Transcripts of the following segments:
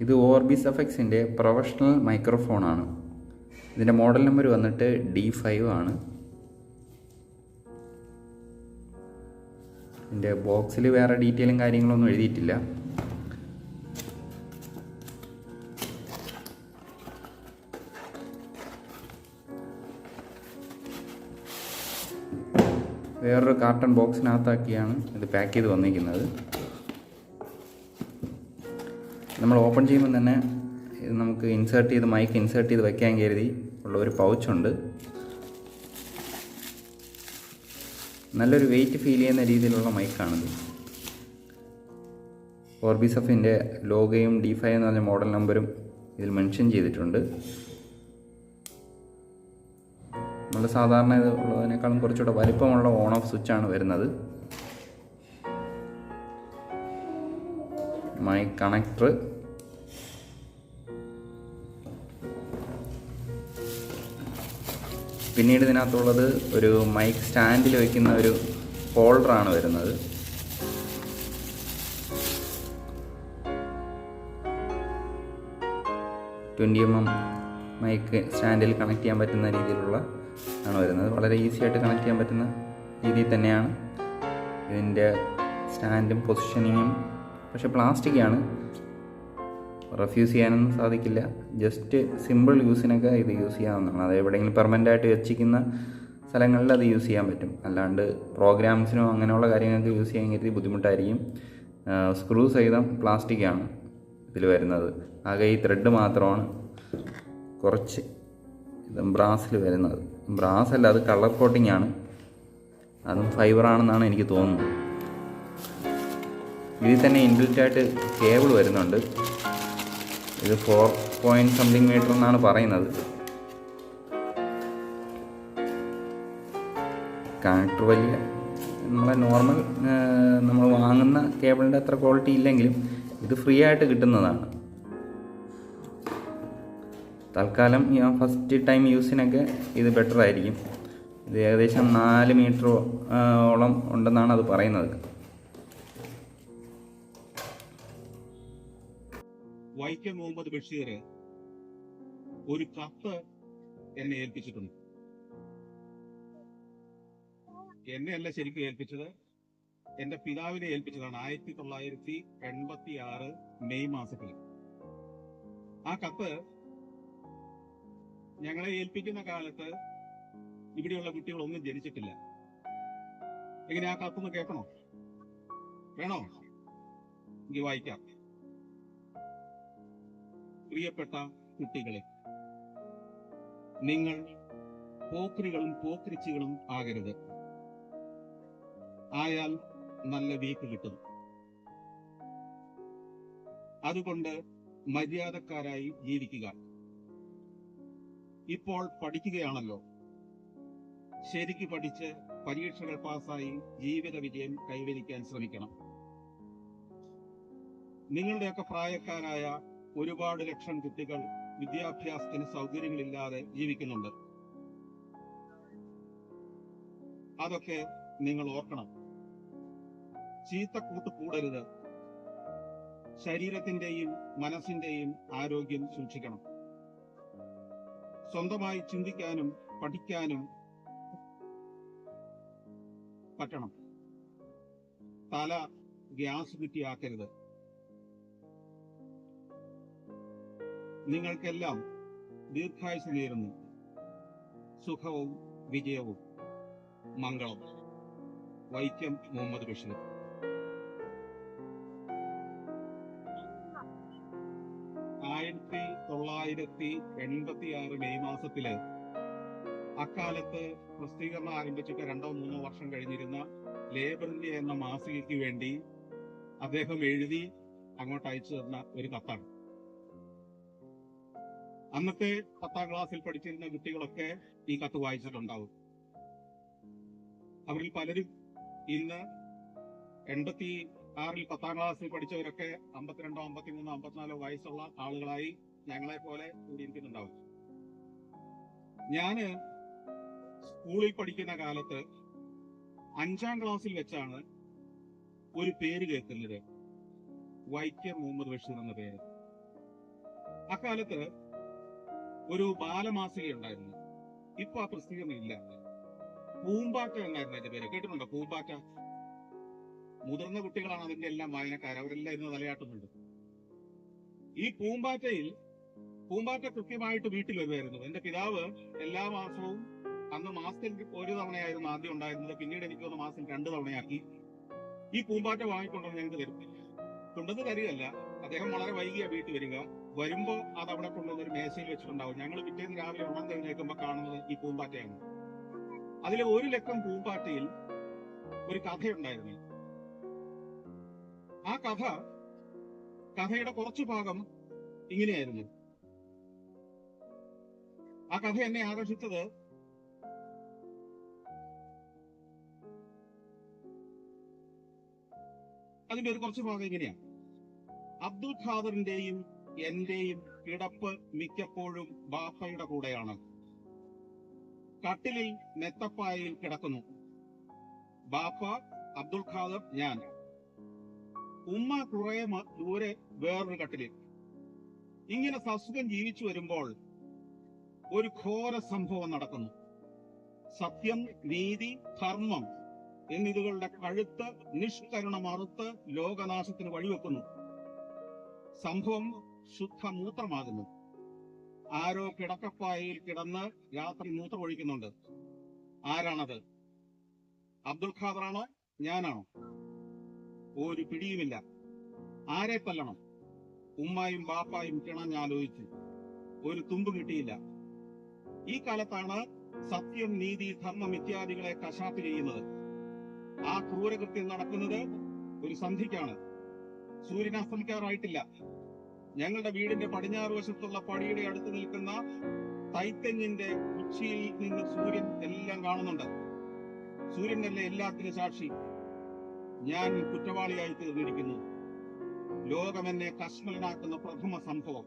ഇത് Orbis എഫക്സിൻ്റെ professional മൈക്രോഫോണാണ്. ഇതിൻ്റെ model number വന്നിട്ട് D5 ആണ്. ഇതിൻ്റെ ബോക്സിൽ വേറെ ഡീറ്റെയിലും കാര്യങ്ങളൊന്നും എഴുതിയിട്ടില്ല. വേറൊരു കാർട്ടൺ ബോക്സിനകത്താക്കിയാണ് ഇത് പാക്ക് ചെയ്ത് വന്നിരിക്കുന്നത്. നമ്മൾ ഓപ്പൺ ചെയ്യുമ്പോൾ തന്നെ ഇത് നമുക്ക് മൈക്ക് ഇൻസേർട്ട് ചെയ്ത് വയ്ക്കാൻ കരുതി ഉള്ള ഒരു പൗച്ചുണ്ട്. നല്ലൊരു വെയിറ്റ് ഫീൽ ചെയ്യുന്ന രീതിയിലുള്ള മൈക്കാണിത്. ഓർബിസഫിൻ്റെ ലോഗോയും D5 എന്ന് പറഞ്ഞ മോഡൽ നമ്പറും ഇതിൽ മെൻഷൻ ചെയ്തിട്ടുണ്ട്. നമ്മൾ സാധാരണ ഇത് ഉള്ളതിനേക്കാളും കുറച്ചുകൂടെ വലിപ്പമുള്ള ഓൺ ഓഫ് സ്വിച്ചാണ് വരുന്നത്. മൈക്ക് കണക്ടർ, പിന്നീട് ഇതിനകത്തുള്ളത് ഒരു മൈക്ക് സ്റ്റാൻഡിൽ വയ്ക്കുന്ന ഒരു ഹോൾഡറാണ് വരുന്നത്. $20mm മൈക്ക് സ്റ്റാൻഡിൽ കണക്ട് ചെയ്യാൻ പറ്റുന്ന രീതിയിലുള്ള ആണ് വരുന്നത്. വളരെ ഈസി ആയിട്ട് കണക്ട് ചെയ്യാൻ പറ്റുന്ന രീതിയിൽ തന്നെയാണ് ഇതിൻ്റെ സ്റ്റാൻഡും പൊസിഷനിങ്ങും. പക്ഷെ പ്ലാസ്റ്റിക് ആണ്, റെഫ്യൂസ് ചെയ്യാനൊന്നും സാധിക്കില്ല. ജസ്റ്റ് സിമ്പിൾ യൂസിനൊക്കെ ഇത് യൂസ് ചെയ്യാവുന്നതാണ്. അത് എവിടെയെങ്കിലും പെർമനൻ്റ് ആയിട്ട് വെച്ചിരിക്കുന്ന സ്ഥലങ്ങളിൽ അത് യൂസ് ചെയ്യാൻ പറ്റും. അല്ലാണ്ട് പ്രോഗ്രാംസിനോ അങ്ങനെയുള്ള കാര്യങ്ങൾക്ക് യൂസ് ചെയ്യാൻ കരുതി ബുദ്ധിമുട്ടായിരിക്കും. സ്ക്രൂ സഹിതം പ്ലാസ്റ്റിക് ആണ് ഇതിൽ വരുന്നത്. ആകെ ഈ ത്രെഡ് മാത്രമാണ് കുറച്ച് ഇത് ബ്രാസിൽ വരുന്നത്. ബ്രാസ് അല്ല, അത് കളർ കോട്ടിംഗ് ആണ്. അതും ഫൈബറാണെന്നാണ് എനിക്ക് തോന്നുന്നത്. ഇതിൽ തന്നെ ഇൻബിൽറ്റായിട്ട് കേബിൾ വരുന്നുണ്ട്. ഇത് 4 മീറ്റർ എന്നാണ് പറയുന്നത്. കണക്ടർ വലിയ നമ്മളെ നോർമൽ നമ്മൾ വാങ്ങുന്ന കേബിളിൻ്റെ അത്ര ക്വാളിറ്റി ഇല്ലെങ്കിലും ഇത് ഫ്രീ ആയിട്ട് കിട്ടുന്നതാണ്. തൽക്കാലം ഫസ്റ്റ് ടൈം യൂസിനൊക്കെ ഇത് ബെറ്റർ ആയിരിക്കും. ഇത് ഏകദേശം 4 മീറ്ററോളം ഉണ്ടെന്നാണ് അത് പറയുന്നത്. വൈക്കം മുഹമ്മദ് ബഷീർ ഒരു കത്ത് എന്നെ ഏൽപ്പിച്ചിട്ടുണ്ട്. എന്നെയല്ല ശരിക്കും ഏൽപ്പിച്ചത്, എന്റെ പിതാവിനെ ഏൽപ്പിച്ചതാണ് 1986 മെയ് മാസത്തിൽ. ആ കത്ത് ഞങ്ങളെ ഏൽപ്പിക്കുന്ന കാലത്ത് ഇവിടെയുള്ള കുട്ടികളൊന്നും ജനിച്ചിട്ടില്ല. എങ്ങനെ ആ കത്തൊന്ന് കേൾക്കണോ? വേണോ? എനിക്ക് വായിക്കാം. പ്രിയപ്പെട്ട കുട്ടികളെ, നിങ്ങൾ പോക്രികളും പോക്രിച്ചികളും ആകരുത്. ആയാൽ നല്ല വീക്ക് കിട്ടും. അതുകൊണ്ട് മര്യാദക്കാരായി ജീവിക്കുക. ഇപ്പോൾ പഠിക്കുകയാണല്ലോ. ശരിക്ക് പഠിച്ച് പരീക്ഷകൾ പാസ്സായി ജീവിത വിജയം കൈവരിക്കാൻ ശ്രമിക്കണം. നിങ്ങളുടെയൊക്കെ പ്രായക്കാരായ ഒരുപാട് ലക്ഷം കുട്ടികൾ വിദ്യാഭ്യാസത്തിന് സൗകര്യങ്ങളില്ലാതെ ജീവിക്കുന്നുണ്ട്. അതൊക്കെ നിങ്ങൾ ഓർക്കണം. ചീത്തക്കൂട്ട് കൂടരുത്. ശരീരത്തിന്റെയും മനസ്സിന്റെയും ആരോഗ്യം സൂക്ഷിക്കണം. സ്വന്തമായി ചിന്തിക്കാനും പഠിക്കാനും പറ്റണം. തല ഗ്യാസ് കിട്ടിയാക്കരുത്. നിങ്ങൾക്കെല്ലാം ദീർഘായുസ് നേരുന്നു. സുഖവും വിജയവും. മംഗളം. വൈക്കം മുഹമ്മദ് ബഷീർ. 1986 മെയ് മാസത്തില് അക്കാലത്ത് പ്രസിദ്ധീകരണം ആരംഭിച്ചിട്ട് 2-3 വർഷം കഴിഞ്ഞിരുന്ന ലേബർ ഇന്ത്യ എന്ന മാസികയ്ക്ക് വേണ്ടി അദ്ദേഹം എഴുതി അങ്ങോട്ട് അയച്ചു തന്ന ഒരു കത്താണ്. അന്നത്തെ 10ാം ക്ലാസ്സിൽ പഠിച്ചിരുന്ന കുട്ടികളൊക്കെ ഈ കത്ത് വായിച്ചിട്ടുണ്ടാവും. അവരിൽ പലരും ഇന്ന് 86-ൽ 10ാം ക്ലാസ്സിൽ പഠിച്ചവരൊക്കെ 52, 53, 54 വയസ്സുള്ള ആളുകളായി ഞങ്ങളെ പോലെ കൂടിയിരിക്കുന്നുണ്ടാവും. ഞാന് സ്കൂളിൽ പഠിക്കുന്ന കാലത്ത് 5ാം ക്ലാസ്സിൽ വെച്ചാണ് ഒരു പേര് കേൾക്കുന്നത്, വൈക്കം മുഹമ്മദ് ബഷീർ എന്ന പേര്. അക്കാലത്ത് ഒരു ബാലമാസിക ഉണ്ടായിരുന്നു. ഇപ്പൊ ആ പ്രസിദ്ധീകരണം ഇല്ല. പൂമ്പാറ്റ എന്നായിരുന്നു അതിന്റെ പേര്. കേട്ടിട്ടുണ്ടോ പൂമ്പാറ്റ? മുതിർന്ന കുട്ടികളാണ് അതിന്റെ എല്ലാം വായനക്കാർ. അവരെല്ലാം ഇന്ന് തലയാട്ടുന്നുണ്ട്. ഈ പൂമ്പാറ്റ കൃത്യമായിട്ട് വീട്ടിൽ വരുമായിരുന്നു. എന്റെ പിതാവ് എല്ലാ മാസവും, അന്ന് മാസത്തിൽ ഒരു തവണയായിരുന്നു ആദ്യം ഉണ്ടായിരുന്നത്, പിന്നീട് എനിക്ക് തോന്നുന്നു മാസം 2 തവണയാക്കി, ഈ പൂമ്പാറ്റ വാങ്ങിക്കൊണ്ടുവന്ന് ഞങ്ങൾക്ക് തരും. കൊണ്ടുവന്ന് തരികയല്ല, അദ്ദേഹം വളരെ വൈകിയ വീട്ടിൽ വരിക. വരുമ്പോ അത് അവിടെ കൊണ്ടുവന്ന് ഒരു മേശയിൽ വെച്ചിട്ടുണ്ടാവും. ഞങ്ങൾ പിറ്റേന്ന് രാവിലെ ഉണർന്ന് എഴുന്നേൽക്കുമ്പോൾ കാണുന്നത് ഈ പൂമ്പാറ്റയാണ്. അതിലെ ഒരു ലക്കം പൂമ്പാറ്റയിൽ ഒരു കഥയുണ്ടായിരുന്നു. ആ കഥയുടെ കുറച്ചു ഭാഗം ഇങ്ങനെയായിരുന്നു. ആ കഥ എന്നെ ആകർഷിച്ചത് അതിന്റെ ഒരു കുറച്ചു ഭാഗം ഇങ്ങനെയാണ്. അബ്ദുൽ ഖാദറിന്റെയും എന്റെയും കിടപ്പ് മിക്കപ്പോഴും ബാപ്പയുടെ കൂടെയാണ്. കട്ടിലിൽ മെത്തപ്പായയിൽ കിടക്കുന്നു. ബാപ്പ, അബ്ദുൽ ഖാദർ, ഞാൻ. ഉമ്മ കുറെ ദൂരെ വേറൊരു കട്ടിലിൽ. ഇങ്ങനെ സസുഖം ജീവിച്ചു വരുമ്പോൾ ഒരു ഘോര സംഭവം നടക്കുന്നു. സത്യം, നീതി, ധർമ്മം എന്നിവകളുടെ കഴുത്ത് നിഷ്കരുണം അറുത്ത് ലോകനാശത്തിന് വഴിവെക്കുന്നു. സംഭവം ശുദ്ധ മൂത്രമാകുന്നു. ആരോ കിടക്കപ്പായയിൽ കിടന്ന് രാത്രി മൂത്രമൊഴിക്കുന്നുണ്ട്. ആരാണത്? അബ്ദുൽ ഖാദറാണോ? ഞാനാണോ? ഒരു പിടിയുമില്ല. ആരെ തല്ലണം? ഉമ്മായും ബാപ്പായും കിണഞ്ഞാലോചിച്ചു. ഒരു തുമ്പ് കിട്ടിയില്ല. ഈ കാലത്താണ് സത്യം, നീതി, ധർമ്മം ഇത്യാദികളെ കശാപ്പ് ചെയ്യുന്നത്. ആ ക്രൂരകൃത്യം നടക്കുന്നത് ഒരു സന്ധ്യയ്ക്കാണ്. സൂര്യൻ അസ്തമിക്കാറായിട്ടില്ല. ഞങ്ങളുടെ വീടിന്റെ പടിഞ്ഞാറ് വശത്തുള്ള പടിയുടെ അടുത്ത് നിൽക്കുന്ന തൈത്തെങ്ങിന്റെ ഉച്ചിയിൽ നിന്ന് സൂര്യൻ എല്ലാം കാണുന്നുണ്ട്. സൂര്യനല്ലേ എല്ലാത്തിനും സാക്ഷി. ഞാൻ കുറ്റവാളിയായി തീർന്നിരിക്കുന്നു. ലോകം എന്നെ കശ്മലനാക്കുന്ന പ്രഥമ സംഭവം.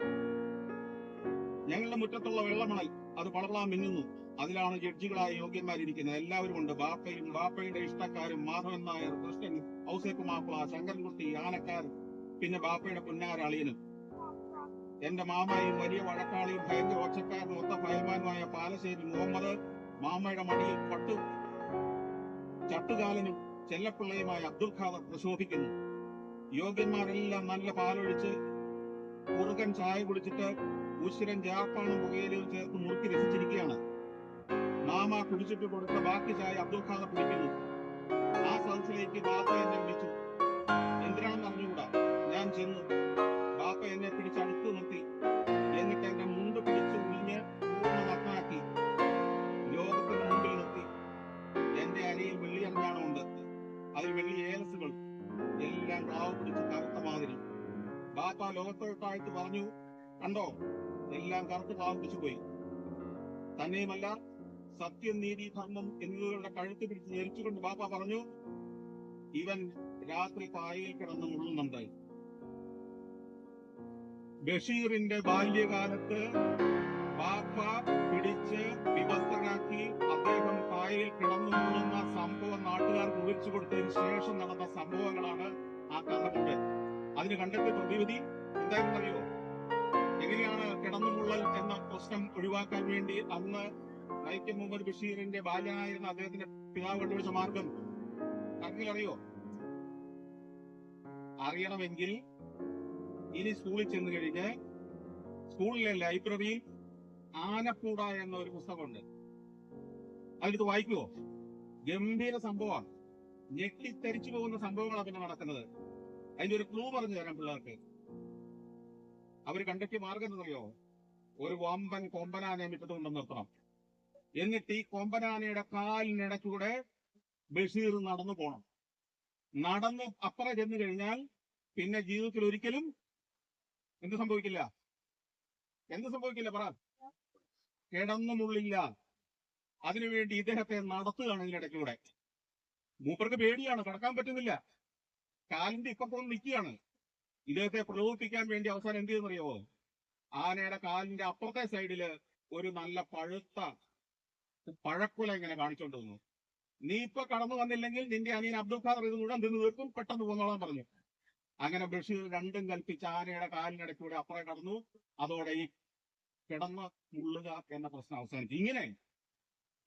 ഞങ്ങളുടെ മുറ്റത്തുള്ള വെള്ളമണൽ അത് പളർളാൻ മിന്നുന്നു. അതിലാണ് ജഡ്ജികളായ യോഗ്യന്മാരിയ്ക്കുന്നത്. എല്ലാവരും ഉണ്ട്. ബാപ്പയും ബാപ്പയുടെ ഇഷ്ടക്കാരും, മാധവൻ നായർ, കൃഷ്ണൻ, ഔസേപ്പ് മാപ്പിള, ശങ്കരൻകുട്ടി, ആനക്കാരൻ, പിന്നെ ബാപ്പയുടെ പുന്നാര അളിയനും. എന്റെ മാമയും വലിയ വഴക്കാളിയും ഭയങ്കര ഒച്ചക്കാരനും ഒത്ത ഫയൽമാനുമായ പാലശ്ശേരി മുഹമ്മദ്, മാമയുടെ മടിയിൽ ചട്ടുകാലനും ചെല്ലപ്പിള്ളയുമായ അബ്ദുൽ ഖാദർ പ്രശോഭിക്കുന്നു. യോഗ്യന്മാരെല്ലാം നല്ല പാലൊഴിച്ച് കുറുകൻ ചായ കുടിച്ചിട്ട് ഉശിരൻ ജാപ്പാണും പുകയിലും ചേർത്ത് മുറുക്കി രസിച്ചിരിക്കുകയാണ്. മാമ കുടിച്ചിട്ട് കൊടുത്ത ബാക്കി ചായ അബ്ദുൽ ഖാദർ കുടിക്കുന്നു. ആ സദസ്സിലേക്ക് ബാപ്പ എന്നെ വിളിച്ചു. എന്തിനാണെന്ന് അറിഞ്ഞുകൂടാ. ഞാൻ ചെന്നു. ബാപ്പ എന്നെ പിടിച്ചടുത്ത് നിർത്തി. എന്നിട്ട് എന്റെ മുണ്ട് പിടിച്ചു ഉഴിഞ്ഞ് പൂർണ്ണ നഗ്നാക്കി ലോകത്തിന്റെ മുമ്പിൽ നിർത്തി. എന്റെ അരയിൽ വെള്ളി അരഞ്ഞാണമുണ്ട്. അതിൽ വെള്ളി ഏലസുകൾ എല്ലാം ക്ലാവ് പിടിച്ച് കറുത്ത മാതിരി. ബാപ്പ ലോകത്തോട്ടായിട്ട് പറഞ്ഞു, കണ്ടോ, എല്ലാം കറുത്ത് ക്ലാവ് പിടിച്ചു പോയി. തന്നെയുമല്ല, സത്യം, നീതി, ധർമ്മം എന്നിവകളുടെ കഴുത്ത് പിടിച്ച് ഞെരിച്ചുകൊണ്ട് ബാപ്പ പറഞ്ഞു, ഇവൻ രാത്രി പായയിൽ കിടന്ന് മുള്ളുന്നുണ്ടായി. ബഷീറിന്റെ ബാല്യകാലത്ത് ബാപ്പ പിടിച്ച് വിവസ്ത്രനാക്കി അദ്ദേഹം പായയിൽ കിടന്നു മുള്ളുന്ന സംഭവം നാട്ടുകാർക്ക് വിവരിച്ചു കൊടുത്തതിന് ശേഷം നടന്ന സംഭവങ്ങളാണ് ആ കഥ കൊണ്ട്. അതിന് കണ്ടെത്തിയ പ്രതിവിധി എന്താണെന്നറിയോ? എങ്ങനെയാണ് കിടന്നുമുള്ളൽ എന്ന പ്രശ്നം ഒഴിവാക്കാൻ വേണ്ടി അന്ന് വൈക്കം മുഹമ്മദ് ബഷീറിന്റെ ബാല്യനായിരുന്ന അദ്ദേഹത്തിന്റെ പിതാവ് കണ്ടുപിടിച്ച മാർഗം അറിയോ? അറിയണമെങ്കിൽ ഇനി സ്കൂളിൽ ചെന്ന് കഴിഞ്ഞ് സ്കൂളിലെ ലൈബ്രറിയിൽ ആനപ്പൂട എന്ന ഒരു പുസ്തകമുണ്ട്. അതെടുത്ത് വായിക്കുവോ? ഗംഭീര സംഭവമാണ്. ഞെട്ടിത്തരിച്ചു പോകുന്ന സംഭവങ്ങളാണ് പിന്നെ നടക്കുന്നത്. അതിന്റെ ഒരു ക്ലൂ പറഞ്ഞു തരാം പിള്ളേർക്ക്. അവര് കണ്ടെത്തിയ മാർഗം എന്നറിയോ? ഒരു വമ്പൻ കൊമ്പനാനയെ മിറ്റത്ത് കൊണ്ടു നിർത്തണം. എന്നിട്ട് ഈ കൊമ്പനാനയുടെ കാലിനിടയ്ക്കൂടെ ബഷീർ നടന്നു പോണം. നടന്ന് അപ്പുറം ചെന്ന് കഴിഞ്ഞാൽ പിന്നെ ജീവിതത്തിൽ ഒരിക്കലും എന്ത് സംഭവിക്കില്ല? പറ. കിടന്നുമുള്ളില്ല. അതിനുവേണ്ടി ഇദ്ദേഹത്തെ നടത്തുകയാണ് ഇതിനിടയ്ക്കൂടെ. മൂപ്പർക്ക് പേടിയാണ്, കടക്കാൻ പറ്റുന്നില്ല. കാലിന്റെ ഇപ്പുറത്തൊന്ന് നിൽക്കുകയാണ്. ഇദ്ദേഹത്തെ പ്രലോഭിപ്പിക്കാൻ വേണ്ടി അവസാനം എന്ത് ചെയ്യുന്നറിയാവോ? ആനയുടെ കാലിന്റെ അപ്പുറത്തെ സൈഡില് ഒരു നല്ല പഴുത്ത പഴക്കുല ഇങ്ങനെ കാണിച്ചോണ്ട് വന്നു. നീ ഇപ്പൊ കടന്നു വന്നില്ലെങ്കിൽ നിന്റെ അനിയൻ അബ്ദുൽ ഖാദർ ഇത് മുഴുവൻ തിന്നു തീർക്കും, പെട്ടെന്ന് പോന്നോളാൻ പറഞ്ഞു. അങ്ങനെ ബഷീർ രണ്ടും കൽപ്പിച്ച് ആനയുടെ കാലിനിടയ്ക്കൂടെ അപ്പുറം കടന്നു. അതോടെ ഈ കിടന്ന് മുള്ളുക എന്ന പ്രശ്നം അവസാനിച്ചു. ഇങ്ങനെ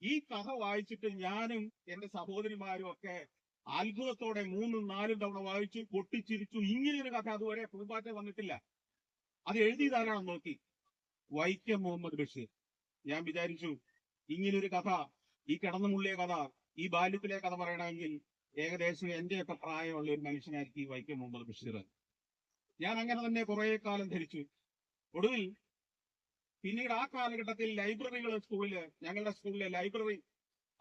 ഈ കഥ വായിച്ചിട്ട് ഞാനും എന്റെ സഹോദരിമാരും ഒക്കെ അത്ഭുതത്തോടെ 3-4 തവണ വായിച്ചു, പൊട്ടിച്ചിരിച്ചു. ഇങ്ങനെയൊരു കഥ അതുവരെ പൂമ്പാറ്റ വന്നിട്ടില്ല. അത് എഴുതിയതാരാണെന്ന് നോക്കി, വൈക്കം മുഹമ്മദ് ബഷീർ. ഞാൻ വിചാരിച്ചു, ഇങ്ങനൊരു കഥ, ഈ കിടന്നു മുള്ളിയ കഥ, ഈ ബാല്യത്തിലെ കഥ പറയണമെങ്കിൽ ഏകദേശം എന്റെയൊക്കെ പ്രായമുള്ള ഒരു മനുഷ്യനായിരിക്കും ഈ വൈക്കം മുഹമ്മദ് ബഷീർ. ഞാൻ അങ്ങനെ തന്നെ കുറെ കാലം ധരിച്ചു. ഒടുവിൽ പിന്നീട് ആ കാലഘട്ടത്തിൽ ലൈബ്രറികൾ ഞങ്ങളുടെ സ്കൂളിലെ ലൈബ്രറി,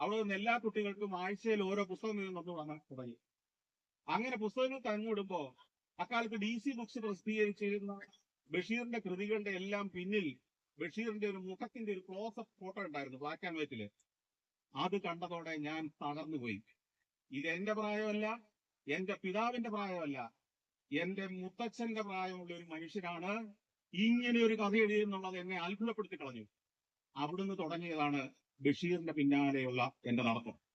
അവിടെ നിന്ന് എല്ലാ കുട്ടികൾക്കും ആഴ്ചയിൽ ഓരോ പുസ്തകം തന്നു വന്ന് തുടങ്ങി. അങ്ങനെ പുസ്തകങ്ങൾ തന്നുവിടുമ്പോ അക്കാലത്ത് DC ബുക്സ് പ്രസിദ്ധീകരിച്ചിരുന്ന ബഷീറിന്റെ കൃതികളുടെ എല്ലാം പിന്നിൽ ബഷീറിന്റെ ഒരു മുഖത്തിന്റെ ഒരു ക്ലോസപ്പ് ഫോട്ടോ ഉണ്ടായിരുന്നു, ബ്ലാക്ക് ആൻഡ് വൈറ്റില്. അത് കണ്ടതോടെ ഞാൻ തകർന്നുപോയി. ഇത് എന്റെ പ്രായമല്ല, എന്റെ പിതാവിന്റെ പ്രായമല്ല, എന്റെ മുത്തച്ഛന്റെ പ്രായമുള്ള ഒരു മനുഷ്യനാണ് ഇങ്ങനെ ഒരു കഥ എഴുതിയെന്നുള്ളത് എന്നെ അത്ഭുതപ്പെടുത്തി കളഞ്ഞു. അവിടുന്ന് തുടങ്ങിയതാണ് ബഷീറിന്റെ പിന്നാലെയുള്ള എന്റെ നടത്തം.